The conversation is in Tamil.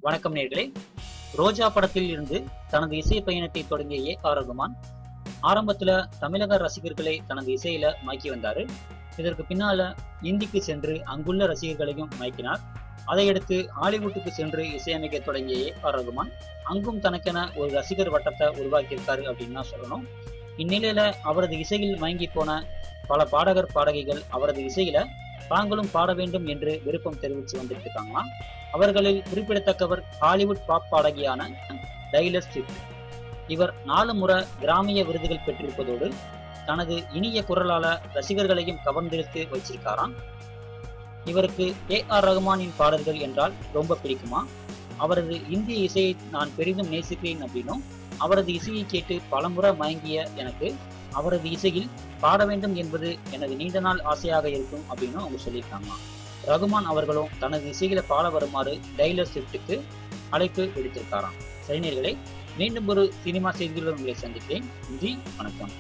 வணக்கம் நேயர்களே. ரோஜா படத்தில் இருந்து தனது இசை பயணத்தை தொடங்கிய ஏ.ஆர். ரகுமான் ஆரம்பத்துல தமிழக ரசிகர்களை தனது இசையில மயக்கி வந்தாரு. இதற்கு பின்னால இந்திக்கு சென்று அங்குள்ள ரசிகர்களையும் மயக்கினார். அதையடுத்து ஹாலிவுட்டுக்கு சென்று இசையமைக்க தொடங்கிய ஏ.ஆர். ரகுமான் அங்கும் தனக்கென ஒரு ரசிகர் வட்டத்தை உருவாக்கியிருக்காரு அப்படின்னு தான் சொல்லணும். இந்நிலையில அவரது இசையில் மயங்கி போன பல பாடகர் பாடகிகள் அவரது இசையில தாங்களும் பாட வேண்டும் என்று விருப்பம் தெரிவித்து வந்துட்டு இருக்காங்களாம். அவர்களில் குறிப்பிடத்தக்கவர் ஹாலிவுட் பாப் பாடகியான டைலர் ஸ்விஃப்ட். இவர் 4 முறை கிராமிய விருதுகள் பெற்றிருப்பதோடு தனது இனிய குரலால ரசிகர்களையும் கவர்ந்தெடுத்து வச்சிருக்காராம். இவருக்கு ஏ.ஆர். ரகுமானின் பாடல்கள் என்றால் ரொம்ப பிடிக்குமா. அவரது இந்திய இசையை நான் பெரிதும் நேசிக்கிறேன் அப்படின்னும், அவரது இசையை கேட்டு பலமுறை மயங்கிய எனக்கு அவரது இசையில் பாட வேண்டும் என்பது எனது நீண்ட நாள் ஆசையாக இருக்கும் அப்படின்னு அவங்க சொல்லியிருக்காங்க. ரகுமான் அவர்களும் தனது இசையில பாட வருமாறு டைலர் ஸ்விஃப்ட்டுக்கு அழைப்பு விடுத்திருக்காராம். சரி நேயர்களே, மீண்டும் ஒரு சினிமா செய்திகளுடன் உங்களை சந்திக்கிறேன். நன்றி, வணக்கம்.